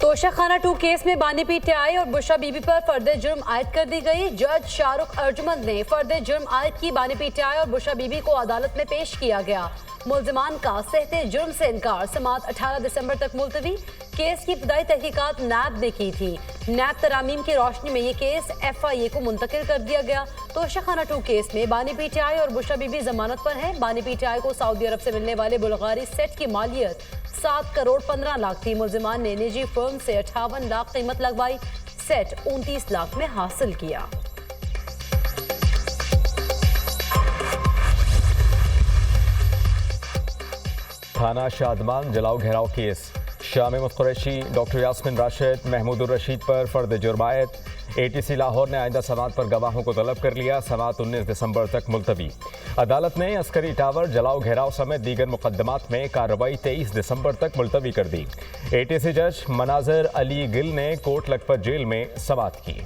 Toshakhana 2 case में बानी PTI और बुशरा बीबी पर फर्द जुर्म आयद कर दी गई। जज शाहरुख अर्जुमंद ने फर्द जुर्म आयद की। बानी पीटीआई और बुशरा बीबी को अदालत में पेश किया गया। मुल्जिमान का सहते जुर्म से इनकार। समाअत 18 दिसंबर तक मुलतवी। केस की इब्तदाई तहकीकात नैब ने की थी। नैब तरामीम की रोशनी में ये केस FIA को मुंतकिल कर दिया गया। तोशाखाना 2 केस में बानी पीटीआई और बुशरा बीबी जमानत पर हैं। बानी पीटीआई को सऊदी अरब से मिलने वाले बुल्गारी सेट की मालियत 7 करोड़ 15 लाख थी। मुल्जिमान ने निजी फर्म से 58 लाख कीमत लगवाई। सेट 29 लाख में हासिल किया। थाना शादमान जलाओ घेराव केस। शामिम कुरैशी, डॉक्टर यास्मिन राशिद, महमूदुर रशीद पर फर्द जुर्मायत। ATC लाहौर ने आइंदा समाअत पर गवाहों को तलब कर लिया। समाअत 19 दिसंबर तक मुलतवी। अदालत ने अस्करी टावर जलाओ घेराव समेत दीगर मुकदमात में कार्रवाई 23 दिसंबर तक मुलतवी कर दी। ATC जज मनाजर अली गिल ने कोट लखपत जेल में समाअत की।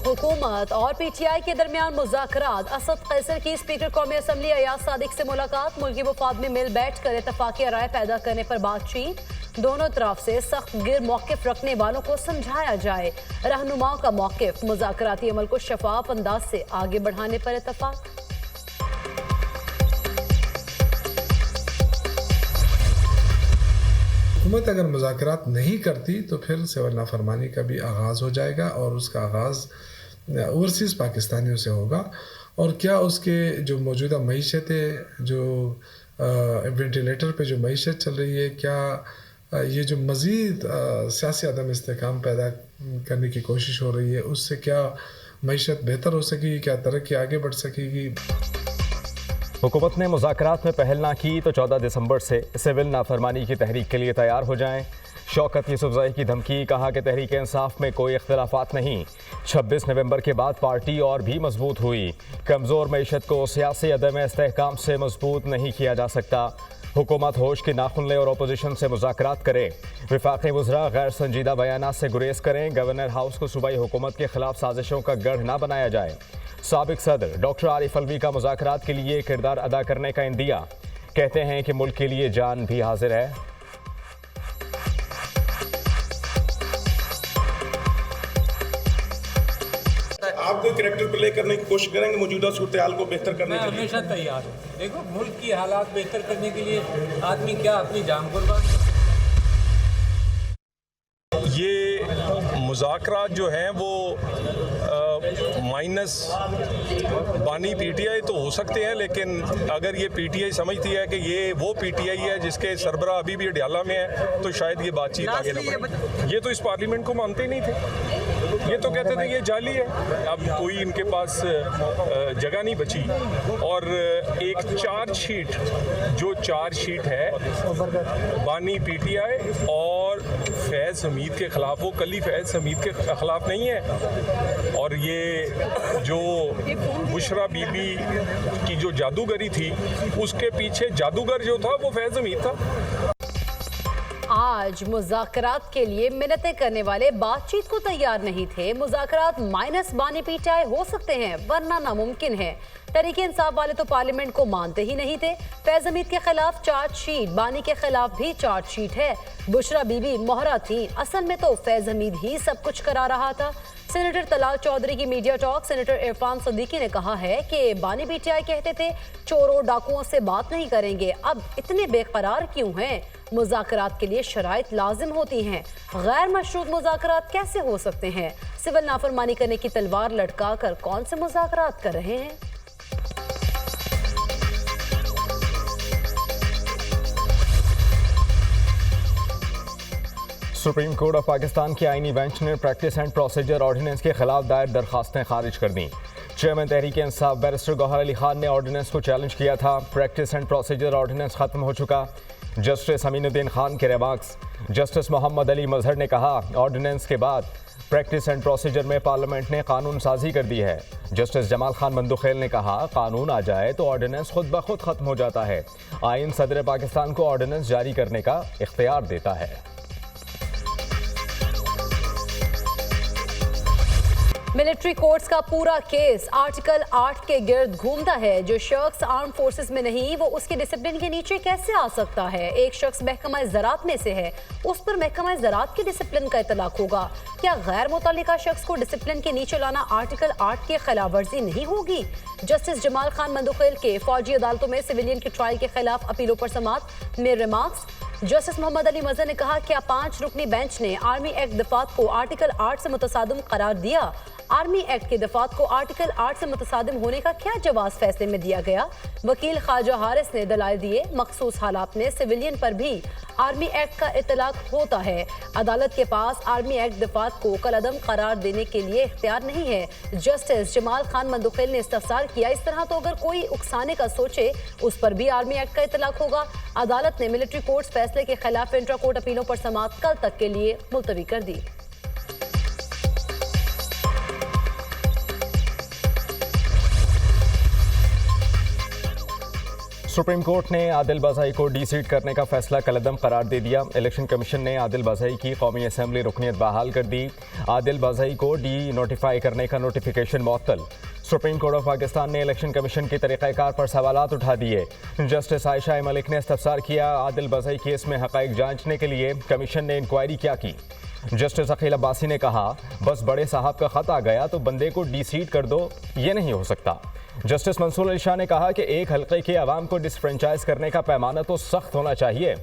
हुकूमत और PTI के दरमियान मुज़ाकरात। असद कैसर की स्पीकर कौमी असम्बली अयाज सादिक से मुलाकात। मुल्की वफाद में मिल बैठ कर इत्तफाक़ी राय पैदा करने पर बातचीत। दोनों तरफ से सख्त गिर मौक़िफ़ रखने वालों को समझाया जाए। रहनुमाओं का मौक़िफ़। मुज़ाकराती अमल को शफाफ अंदाज से आगे बढ़ाने पर इत्तफाक। हुकूमत अगर मुज़ाकरात नहीं करती तो फिर सिविल नाफरमानी का भी आगाज़ हो जाएगा और उसका आगाज़ ओवरसीज़ पाकिस्तानियों से होगा। और क्या उसके जो मौजूदा मईशत है, जो वेंटिलेटर पे जो मईशत चल रही है, क्या ये जो मज़ीद सियासी अदम इस्तेहकाम पैदा करने की कोशिश हो रही है, उससे क्या मईशत बेहतर हो सकेगी, क्या तरक्की आगे बढ़ सकेगी। हुकूमत ने मुज़ाकरात में पहल ना की तो 14 दिसंबर से सिविल नाफरमानी की तहरीक के लिए तैयार हो जाएं। शौकत यूसुफज़ई की धमकी। कहा कि तहरीक इंसाफ में कोई इख्तिलाफात नहीं। 26 नवंबर के बाद पार्टी और भी मजबूत हुई। कमज़ोर मईशत को सियासी अदम इस्तेहकाम से मजबूत नहीं किया जा सकता। हुकूमत होश के नाखुन ले और अपोजिशन से मुज़ाकरात करे। वफाक़ी वज़रा गैर संजीदा बयानात से गुरेज करें। गवर्नर हाउस को सूबाई हुकूमत के खिलाफ साजिशों का गढ़ ना बनाया जाए। साबिक सदर डॉक्टर आरिफ अलवी का मुज़ाकरात के लिए किरदार अदा करने का इंदिया। कहते हैं कि मुल्क के लिए जान भी हाजिर है। आप कोई कैरेक्टर प्ले करने की कोशिश करेंगे मौजूदा सूरत-ए-हाल को बेहतर करने के लिए? हमेशा तैयार हूँ। देखो, मुल्क की हालात बेहतर करने के लिए आदमी क्या अपनी जान कुर्बान। ये मुज़ाकरात जो हैं वो माइनस बानी PTI तो हो सकते हैं, लेकिन अगर ये PTI समझती है कि ये वो PTI है जिसके सरबरा अभी भी अडयाला में है, तो शायद ये बातचीत आगे न बढ़े। ये तो इस पार्लियामेंट को मानते ही नहीं थे। ये तो कहते थे ये जाली है। अब कोई इनके पास जगह नहीं बची। और एक चार्जशीट, जो चार्जशीट है बानी PTI और फैज़ हमीद के ख़िलाफ़, वो कली फैज़ हमीद के ख़िलाफ़ नहीं है। और ये जो बुशरा बीबी की जो जादूगरी थी, उसके पीछे जादूगर जो था वो फैज़ हमीद था। आज मुज़ाकरात के लिए मिन्नतें करने वाले बातचीत को तैयार नहीं थे। मुज़ाकरात माइनस बानी PTI हो सकते हैं, वरना नामुमकिन है। तहरीक इंसाफ वाले तो पार्लियामेंट को मानते ही नहीं थे। फैज़ हमीद के खिलाफ चार्जशीट, बानी के खिलाफ भी चार्जशीट है। बुशरा बीबी मोहरा थी। असल में तो फैज़ हमीद ही सब कुछ करा रहा था। सेनेटर तलाल चौधरी की media talk. Senator Irfan Siddiqui ने कहा है कि बानी PTI कहते थे चोरों डाकुओं से बात नहीं करेंगे। अब इतने बेकरार क्यों हैं? मुज़ाकरात के लिए शराइत लाजिम होती हैं। गैर मशरूत मुज़ाकरात कैसे हो सकते हैं? सिविल नाफरमानी करने की तलवार लटका कर कौन से मुज़ाकरात कर रहे हैं? सुप्रीम कोर्ट ऑफ पाकिस्तान की आईनी बेंच ने प्रैक्टिस एंड प्रोसीजर ऑर्डिनेंस के खिलाफ दायर दरखास्तें खारिज कर दी। चेयरमैन तहरीक इंसाफ बैरिस्टर गौहर अली खान ने ऑर्डिनेंस को चैलेंज किया था। प्रैक्टिस एंड प्रोसीजर ऑर्डिनेंस खत्म हो चुका। जस्टिस अमीनुद्दीन खान के रिमार्क्स। जस्टिस मोहम्मद अली मजहर ने कहा ऑर्डिनेंस के बाद प्रैक्टिस एंड प्रोसीजर में पार्लियामेंट ने कानून साजी कर दी है। जस्टिस जमाल खान मंदुखेल ने कहा कानून आ जाए तो ऑर्डिनेंस खुद ब खुद खत्म हो जाता है। आइन सदर पाकिस्तान को ऑर्डिनेंस जारी करने का इख्तियार देता है। मिलिट्री कोर्ट्स का पूरा केस आर्टिकल 8 के गिर्द घूमता है। जो शख्स आर्म फोर्सेस में नहीं, वो उसके डिसिप्लिन के नीचे कैसे आ सकता है? एक शख्स महकमा ज़राअत में से है, उस पर महकमा ज़राअत के डिसिप्लिन का इतलाक होगा। क्या गैर मुतल्लिका शख्स को डिसिप्लिन के नीचे लाना आर्टिकल 8 की खिलाफ वर्जी नहीं होगी? जस्टिस जमाल खान मंदुखेल के फौजी अदालतों में सिविलियन की ट्रायल के खिलाफ अपीलों पर समाअत में रिमार्क्स। जस्टिस मोहम्मद अली मजहर ने कहा, क्या 5 रुकनी बेंच ने आर्मी एक्ट दफात को आर्टिकल 8 से मुतसादिम करार दिया? आर्मी एक्ट के दफात को आर्टिकल 8 से मुतसादिम होने का क्या जवाब फैसले में दिया गया? वकील ख्वाजा हारिस ने दलाइल दिए। मखसूस हालात में सिविलियन पर भी आर्मी एक्ट का इतलाक होता है। अदालत के पास आर्मी एक्ट दफात को कलअदम करार देने के लिए इख्तियार नहीं है। जस्टिस जमाल खान मंदुखेल ने इस्तफसार किया, इस तरह तो अगर कोई उकसाने का सोचे, उस पर भी आर्मी एक्ट का इतलाक होगा। अदालत ने मिलिट्री कोर्ट्स फैसले के खिलाफ इंट्रा कोर्ट अपीलों पर समाअत कल तक के लिए मुलतवी कर दी। सुप्रीम कोर्ट ने आदिल बाज़ाई को डी-सीट करने का फैसला कलअदम करार दे दिया। इलेक्शन कमीशन ने आदिल बाज़ाई की कौमी असम्बली रुकनीत बहाल कर दी। आदिल बाज़ाई को डी नोटिफाई करने का नोटिफिकेशन मुअत्तल। सुप्रीम कोर्ट ऑफ पाकिस्तान ने इलेक्शन कमीशन के तरीक़ाकार पर सवालात उठा दिए। जस्टिस आयशा मलिक ने इस्तफसार किया, आदिल बाज़ाई केस में हक़ाइक़ जांचने के लिए कमीशन ने इंक्वायरी क्या की। जस्टिस अकील अब्बासी ने कहा, बस बड़े साहब का खत आ गया तो बंदे को डी-सीट कर दो, ये नहीं हो सकता। जस्टिस मंसूर अली शाह ने कहा कि एक हल्के के अवाम को डिसफ्रेंचाइज करने का पैमाना तो सख्त होना चाहिए।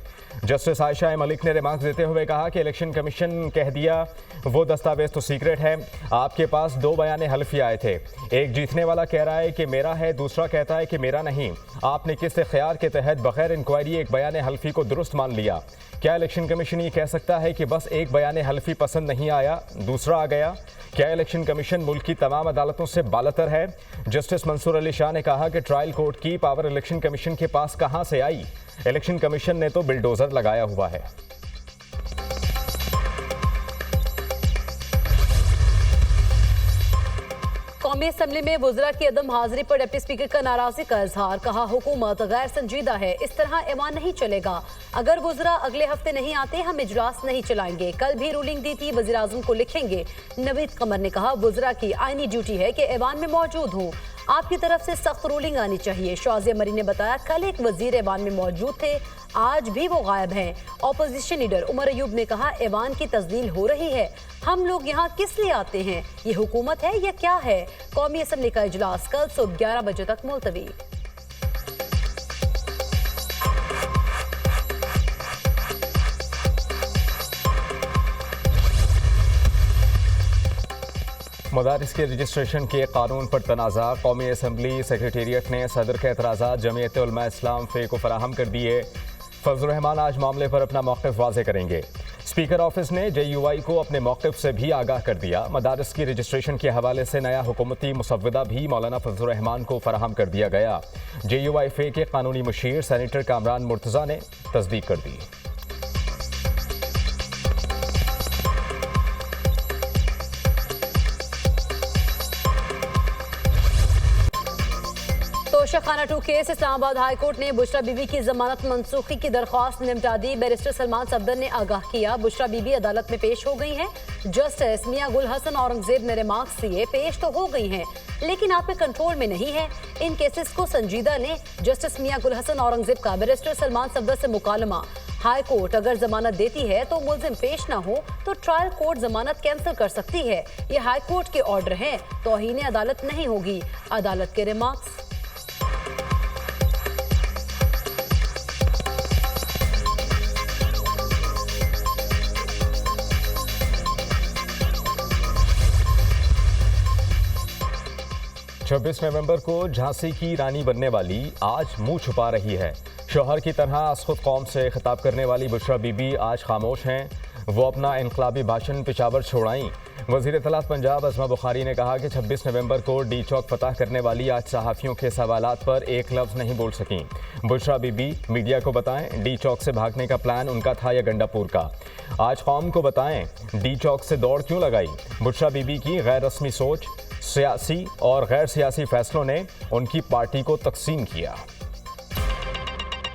जस्टिस आयशा मलिक ने रिमार्क्स देते हुए कहा कि इलेक्शन कमीशन कह दिया वो दस्तावेज तो सीक्रेट है। आपके पास 2 बयान हल्फी आए थे, एक जीतने वाला कह रहा है कि मेरा है, दूसरा कहता है कि मेरा नहीं। आपने किस इख्तियार के तहत बगैर इंक्वायरी एक बयान हल्फी को दुरुस्त मान लिया? क्या इलेक्शन कमीशन ये कह सकता है कि बस एक बयान हल्फी पसंद नहीं आया, दूसरा आ गया? क्या इलेक्शन कमीशन मुल्क की तमाम अदालतों से बालतर है? जस्टिस मंसूर अली शाह ने कहा कि ट्रायल कोर्ट की पावर इलेक्शन कमीशन के पास कहां से आई? इलेक्शन कमीशन ने तो बिल्डोजर लगाया हुआ है। कौमी असम्बली में वुज़रा की अदम हाजिरी पर डिप्टी स्पीकर का नाराजगी का इजहार। कहा, हुकूमत गैर संजीदा है, इस तरह ऐवान नहीं चलेगा। अगर वुज़रा अगले हफ्ते नहीं आते, हम इजलास नहीं चलाएंगे। कल भी रूलिंग दी थी, वज़ीर आज़म को लिखेंगे। नवीद कमर ने कहा, वुज़रा की आईनी ड्यूटी है कि ऐवान में मौजूद हों। आपकी तरफ से सख्त रूलिंग आनी चाहिए। शाज़िया मरी ने बताया, कल एक वजीर ऐवान में मौजूद थे, आज भी वो गायब हैं। ऑपोजिशन लीडर उमर अयूब ने कहा, ऐवान की तस्दील हो रही है, हम लोग यहाँ किस लिए आते हैं? ये हुकूमत है या क्या है? कौमी असम्बली का इजलास कल सुबह 11 बजे तक मुलतवी। मदारिस के रजिस्ट्रेशन के कानून पर तनाज़ा। कौमी असम्बली सेक्रेटेरिएट ने सदर के एतराज़ात जमीयत उलमा इस्लाम फ़े को फराहम कर दिए। फजल रहमान आज मामले पर अपना मौक़िफ़ वाज़े करेंगे। स्पीकर ऑफिस ने JUI को अपने मौक़िफ़ से भी आगाह कर दिया। मदारिस की रजिस्ट्रेशन के हवाले से नया हुकूमती मुसव्वदा भी मौलाना फजल रहमान को फराहम कर दिया गया। JUI फ़े के कानूनी मुशीर सेनेटर कामरान मुर्तज़ा ने तस्दीक कर दी। Toshakhana 2 case Islamabad high court ने बुशरा बीबी की जमानत मनसूखी की दरख्वास्त निपटा दी। बैरिस्टर सलमान सफदर ने आगाह किया, बुशरा बीबी अदालत में पेश हो गई हैं। जस्टिस मियां गुल हसन औरंगजेब ने रिमार्क्स दिए, पेश तो हो गई हैं लेकिन आप पे कंट्रोल में नहीं है, इन केसेस को संजीदा लें। जस्टिस मियां गुल हसन औरंगजेब का बैरिस्टर सलमान सफदर से मुकालमा, हाई कोर्ट अगर जमानत देती है तो मुलजिम पेश ना हो तो ट्रायल कोर्ट जमानत कैंसिल कर सकती है। ये हाई कोर्ट के ऑर्डर हैं, तौहीन अदालत नहीं होगी। अदालत के रिमार्क्स। छब्बीस नवंबर को झांसी की रानी बनने वाली आज मुंह छुपा रही है। शौहर की तरह असखुद कौम से खिताब करने वाली बुशरा बीबी आज खामोश हैं। वो अपना इनकलाबी भाषण पेशावर छोड़ाई। वज़ीर इत्तलात पंजाब अज़मा बुखारी ने कहा कि 26 नवंबर को डी चौक फतह करने वाली आज सहाफ़ियों के सवालात पर एक लफ्ज़ नहीं बोल सकीं। बुशरा बीबी मीडिया को बताएं डी चौक से भागने का प्लान उनका था या गंडापुर का। आज कौम को बताएं डी चौक से दौड़ क्यों लगाई। बुशरा बीबी की गैर रस्मी सोच, सियासी और गैर सियासी फैसलों ने उनकी पार्टी को तकसीम किया।